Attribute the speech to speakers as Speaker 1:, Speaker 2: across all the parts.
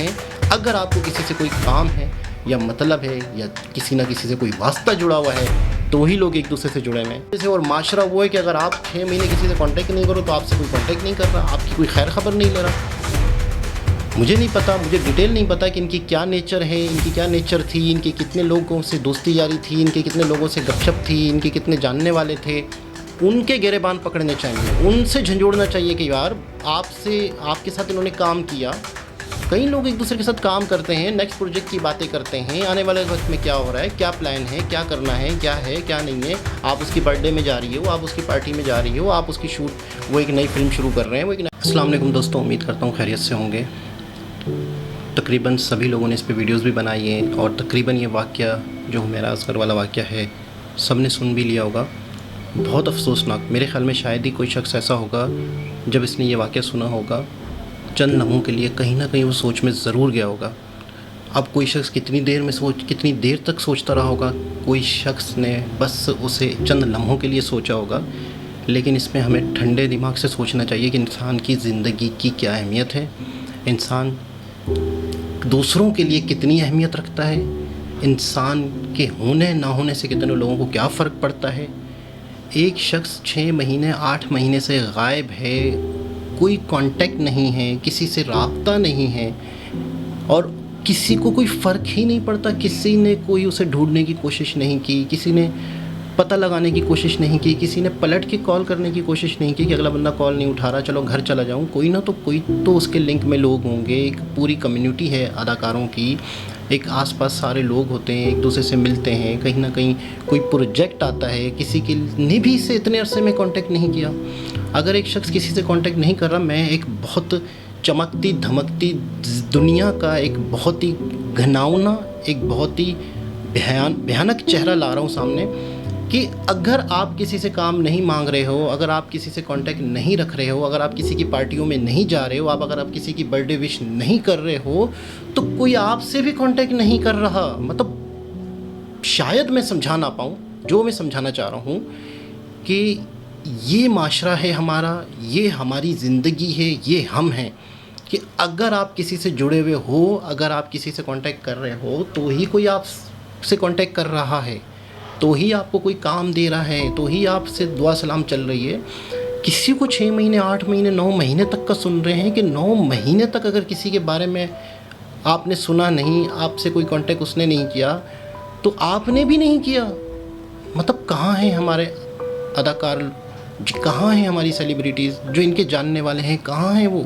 Speaker 1: हैं। अगर आपको किसी से कोई काम है या मतलब है या किसी ना किसी से कोई वास्ता जुड़ा हुआ है तो ही लोग एक दूसरे से जुड़े हुए हैं। जैसे और माशरा वो है कि अगर आप 6 महीने किसी से कांटेक्ट नहीं करो तो आपसे कोई कांटेक्ट नहीं कर रहा, आपकी कोई खैर खबर नहीं ले रहा। मुझे नहीं पता, मुझे डिटेल नहीं पता कि इनकी क्या नेचर है, इनकी क्या नेचर थी, इनके कितने लोगों से दोस्ती यारी थी, इनके कितने लोगों से गपशप थी, इनके कितने जानने वाले थे। उनके गिरेबान पकड़ने चाहिए, उनसे झंझोड़ना चाहिए कि यार आपके साथ इन्होंने काम किया। कई लोग एक दूसरे के साथ काम करते हैं, नेक्स्ट प्रोजेक्ट की बातें करते हैं, आने वाले वक्त में क्या हो रहा है, क्या प्लान है, क्या करना है, क्या नहीं है। आप उसकी बर्थडे में जा रही हो, आप उसकी पार्टी में जा रही हो, आप उसकी वो एक नई फिल्म शुरू कर रहे हैं, अस्सलाम वालेकुम दोस्तों, उम्मीद करता हूँ खैरियत से होंगे। तकरीबन सभी लोगों ने इस पर वीडियोज़ भी बनाई हैं और तकरीबन ये वाक़या जो हुमैरा असगर वाला वाक़या है सब ने सुन भी लिया होगा। बहुत अफसोसनाक, मेरे ख्याल में शायद ही कोई शख्स ऐसा होगा जब इसने ये वाक़या सुना होगा, चंद लम्हों के लिए कहीं ना कहीं वो सोच में ज़रूर गया होगा। अब कोई शख्स कितनी देर तक सोचता रहा होगा, कोई शख्स ने बस उसे चंद लम्हों के लिए सोचा होगा। लेकिन इसमें हमें ठंडे दिमाग से सोचना चाहिए कि इंसान की ज़िंदगी की क्या अहमियत है, इंसान दूसरों के लिए कितनी अहमियत रखता है, इंसान के होने ना होने से कितने लोगों को क्या फ़र्क पड़ता है। एक शख्स 6 महीने 8 महीने से गायब है, कोई कांटेक्ट नहीं है, किसी से राब्ता नहीं है और किसी को कोई फ़र्क ही नहीं पड़ता। किसी ने कोई उसे ढूंढने की कोशिश नहीं की, किसी ने पता लगाने की कोशिश नहीं की, किसी ने पलट के कॉल करने की कोशिश नहीं की कि अगला बंदा कॉल नहीं उठा रहा, चलो घर चला जाऊं। कोई तो उसके लिंक में लोग होंगे, एक पूरी कम्युनिटी है अदाकारों की, एक आसपास सारे लोग होते हैं, एक दूसरे से मिलते हैं, कहीं ना कहीं कोई प्रोजेक्ट आता है, किसी के ने भी इससे इतने अरसे में कांटेक्ट नहीं किया। अगर एक शख्स किसी से कांटेक्ट नहीं कर रहा, मैं एक बहुत चमकती धमकती दुनिया का एक बहुत ही घिनौना, एक बहुत ही भयानक चेहरा ला रहा हूँ सामने कि अगर आप किसी से काम नहीं मांग रहे हो, अगर आप किसी से कांटेक्ट नहीं रख रहे हो, अगर आप किसी की पार्टियों में नहीं जा रहे हो, अगर आप किसी की बर्थडे विश नहीं कर रहे हो, तो कोई आपसे भी कांटेक्ट नहीं कर रहा। मतलब शायद मैं समझा ना पाऊँ जो मैं समझाना चाह रहा हूँ कि ये माशरा है हमारा, ये हमारी ज़िंदगी है, ये हम हैं कि अगर आप किसी से जुड़े हुए हो, अगर आप किसी से कांटेक्ट कर रहे हो तो ही कोई आपसे कांटेक्ट कर रहा है, तो ही आपको कोई काम दे रहा है, तो ही आपसे दुआ सलाम चल रही है। किसी को 6 महीने 8 महीने 9 महीने तक का सुन रहे हैं कि 9 महीने तक अगर किसी के बारे में आपने सुना नहीं, आपसे कोई कांटेक्ट उसने नहीं किया तो आपने भी नहीं किया। मतलब कहाँ हैं हमारे अदाकार, कहाँ हैं हमारी सेलिब्रिटीज़ जो इनके जानने वाले हैं, कहाँ हैं वो?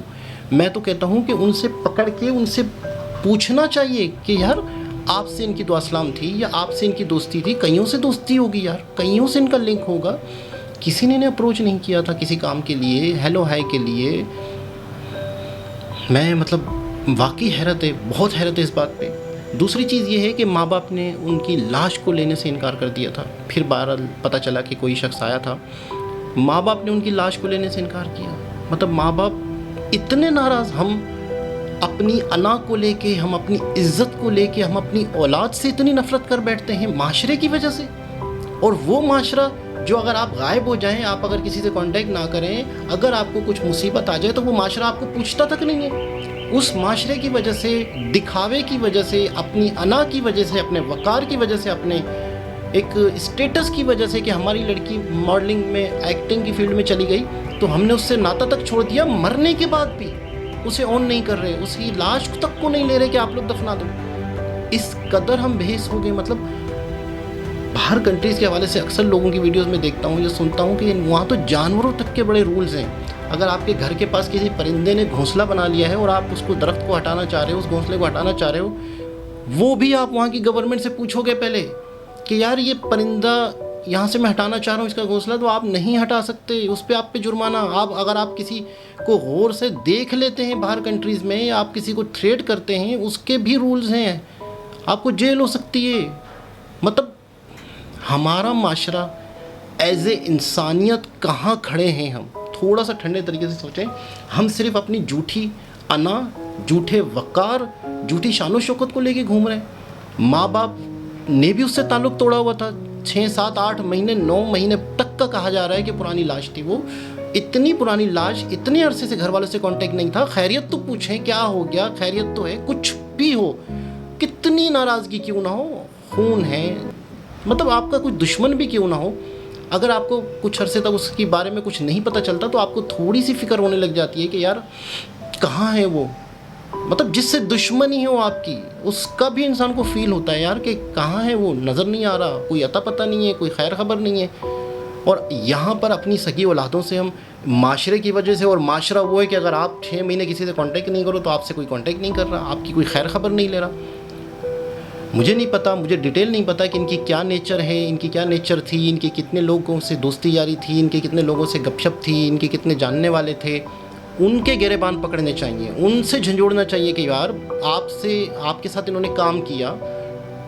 Speaker 1: मैं तो कहता हूँ कि उनसे पकड़ के उनसे पूछना चाहिए कि यार आपसे इनकी दुआ सलाम थी या आपसे इनकी दोस्ती थी। कईयों से दोस्ती होगी यार, कईयों से इनका लिंक होगा, किसी ने अप्रोच नहीं किया था किसी काम के लिए, हेलो हाय के लिए। मैं मतलब वाकई हैरत है, बहुत हैरत है इस बात पे। दूसरी चीज़ ये है कि माँ बाप ने उनकी लाश को लेने से इनकार कर दिया था। फिर बहरहाल पता चला कि कोई शख्स आया था, माँ बाप ने उनकी लाश को लेने से इनकार किया। मतलब माँ बाप इतने नाराज़, हम अपनी अना को लेके, हम अपनी इज़्ज़त को लेके, हम अपनी औलाद से इतनी नफ़रत कर बैठते हैं माशरे की वजह से। और वो माशरा जो अगर आप गायब हो जाएं, आप अगर किसी से कांटेक्ट ना करें, अगर आपको कुछ मुसीबत आ जाए तो वो माशरा आपको पूछता तक नहीं है। उस माशरे की वजह से, दिखावे की वजह से, अपनी अना की वजह से, अपने वक़ार की वजह से, अपने एक स्टेटस की वजह से कि हमारी लड़की मॉडलिंग में, एक्टिंग की फील्ड में चली गई तो हमने उससे नाता तक छोड़ दिया। मरने के बाद भी उसे ऑन नहीं कर रहे, उसकी लाश तक को नहीं ले रहे कि आप लोग दफना दो। इस कदर हम बेहिस हो गए। मतलब बाहर कंट्रीज़ के हवाले से अक्सर लोगों की वीडियोस में देखता हूँ या सुनता हूँ कि वहाँ तो जानवरों तक के बड़े रूल्स हैं। अगर आपके घर के पास किसी परिंदे ने घोंसला बना लिया है और आप उसको दरख्त को हटाना चाह रहे हो, उस घोंसले को हटाना चाह रहे हो, वो भी आप वहाँ की गवर्नमेंट से पूछोगे पहले कि यार ये परिंदा यहाँ से मैं हटाना चाह रहा हूँ इसका घोंसला, तो आप नहीं हटा सकते, उस पर आप पे जुर्माना। अगर आप किसी को गौर से देख लेते हैं बाहर कंट्रीज़ में, आप किसी को थ्रेट करते हैं, उसके भी रूल्स हैं, आपको जेल हो सकती है। मतलब हमारा माशरा एज ए इंसानियत कहाँ खड़े हैं हम? थोड़ा सा ठंडे तरीके से सोचें। हम सिर्फ अपनी झूठी अना, झूठे वक़ार, झूठी शान शौकत को लेके घूम रहे हैं। माँ बाप ने भी उससे ताल्लुक़ तोड़ा हुआ था। 6 7 8 महीने 9 महीने तक का कहा जा रहा है कि पुरानी लाश थी वो। इतनी पुरानी लाश, इतने अरसे से घर वालों से कांटेक्ट नहीं था, खैरियत तो पूछें क्या हो गया, खैरियत तो है, कुछ भी हो, कितनी नाराज़गी क्यों ना हो, खून है, मतलब आपका कोई दुश्मन भी क्यों ना हो, अगर आपको कुछ अरसे तक उसके बारे में कुछ नहीं पता चलता तो आपको थोड़ी सी फिक्र होने लग जाती है कि यार कहाँ है वो, मतलब जिससे दुश्मनी हो आपकी उसका भी इंसान को फील होता है यार कि कहाँ है वो, नज़र नहीं आ रहा, कोई अता पता नहीं है, कोई खैर खबर नहीं है। और यहाँ पर अपनी सगी औलादों से हम माशरे की वजह से, और माशरा वो है कि अगर आप 6 महीने किसी से कांटेक्ट नहीं करो तो आपसे कोई कांटेक्ट नहीं कर रहा, आपकी कोई खैर खबर नहीं ले रहा। मुझे नहीं पता, मुझे डिटेल नहीं पता कि इनकी क्या नेचर है, इनकी क्या नेचर थी, इनके कितने लोगों से दोस्ती यारी थी, इनके कितने लोगों से गपशप थी, इनके कितने जानने वाले थे। उनके गिरेबान पकड़ने चाहिए, उनसे झंझोड़ना चाहिए कि यार आपके साथ इन्होंने काम किया।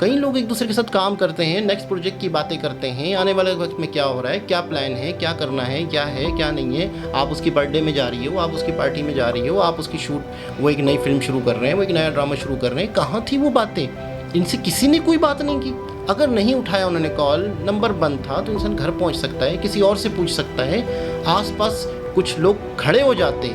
Speaker 1: कई लोग एक दूसरे के साथ काम करते हैं, नेक्स्ट प्रोजेक्ट की बातें करते हैं, आने वाले वक्त में क्या हो रहा है, क्या प्लान है, क्या करना है क्या नहीं है। आप उसकी बर्थडे में जा रही हो, आप उसकी पार्टी में जा रही हो, आप उसकी वो एक नई फिल्म शुरू कर रहे हैं, वो एक नया ड्रामा शुरू कर रहे हैं, कहाँ थी वो बातें? इनसे किसी ने कोई बात नहीं की। अगर नहीं उठाया उन्होंने कॉल, नंबर बंद था, तो इंसान घर पहुँच सकता है, किसी और से पूछ सकता है, आसपास कुछ लोग खड़े हो जाते,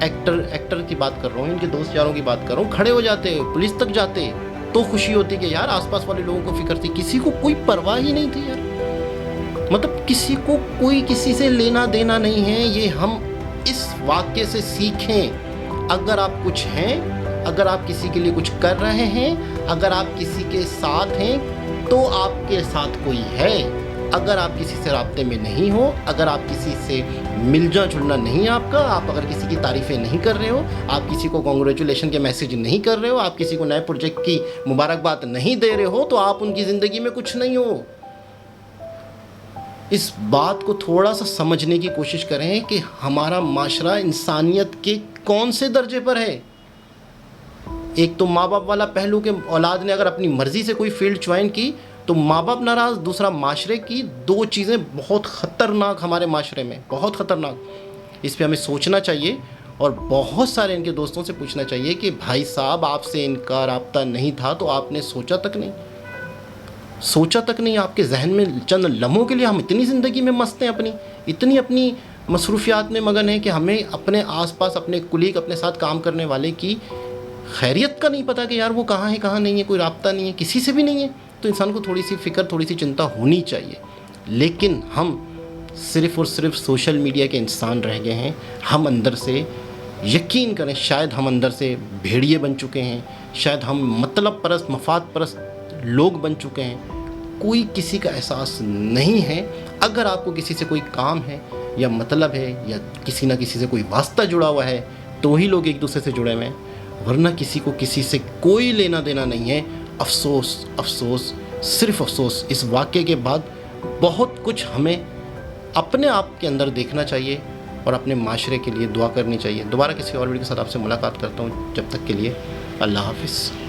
Speaker 1: एक्टर की बात कर रहा हूँ, इनके दोस्त यारों की बात कर रहा हूँ, खड़े हो जाते, पुलिस तक जाते, तो खुशी होती कि यार आसपास वाले लोगों को फिक्र थी। किसी को कोई परवाह ही नहीं थी यार, मतलब किसी को कोई किसी से लेना देना नहीं है। ये हम इस वाक्य से सीखें। अगर आप कुछ हैं, अगर आप किसी के लिए कुछ कर रहे हैं, अगर आप किसी के साथ हैं तो आपके साथ कोई है। अगर आप किसी से राब्ते में नहीं हो, अगर आप किसी से मिलना जुलना नहीं है आपका, आप अगर किसी की तारीफ़ें नहीं कर रहे हो, आप किसी को कॉन्ग्रेचुलेशन के मैसेज नहीं कर रहे हो, आप किसी को नए प्रोजेक्ट की मुबारकबाद नहीं दे रहे हो, तो आप उनकी ज़िंदगी में कुछ नहीं हो। इस बात को थोड़ा सा समझने की कोशिश करें कि हमारा माशरा इंसानियत के कौन से दर्जे पर है। एक तो माँ बाप वाला पहलू के औलाद ने अगर अपनी मर्ज़ी से कोई फील्ड ज्वाइन की तो माँ बाप नाराज़, दूसरा माशरे की। दो चीज़ें बहुत ख़तरनाक हमारे माशरे में, बहुत ख़तरनाक। इस पे हमें सोचना चाहिए और बहुत सारे इनके दोस्तों से पूछना चाहिए कि भाई साहब आपसे इनका राब्ता नहीं था तो आपने सोचा तक नहीं, आपके जहन में चंद लम्हों के लिए हम इतनी ज़िंदगी में मस्त हैं, इतनी अपनी मसरूफियात में मगन हैं कि हमें अपने आसपास अपने कुलीग, अपने साथ काम करने वाले की खैरियत का नहीं पता कि यार वो कहाँ है, कहाँ नहीं है, कोई राब्ता नहीं है, किसी से भी नहीं है। तो इंसान को थोड़ी सी फ़िक्र, थोड़ी सी चिंता होनी चाहिए। लेकिन हम सिर्फ़ और सिर्फ सोशल मीडिया के इंसान रह गए हैं। हम अंदर से, यकीन करें, शायद हम अंदर से भेड़िए बन चुके हैं, शायद हम मतलब परस्त, मफाद परस्त लोग बन चुके हैं। कोई किसी का एहसास नहीं है। अगर आपको किसी से कोई काम है या मतलब है या किसी ना किसी से कोई वास्ता जुड़ा हुआ है तो ही लोग एक दूसरे से जुड़े हुए हैं, वरना किसी को किसी से कोई लेना देना नहीं है। अफसोस, अफसोस, सिर्फ अफसोस। इस वाक़े के बाद बहुत कुछ हमें अपने आप के अंदर देखना चाहिए और अपने माशरे के लिए दुआ करनी चाहिए। दोबारा किसी और वीडियो के साथ आपसे मुलाकात करता हूँ। जब तक के लिए अल्लाह हाफ़िज़।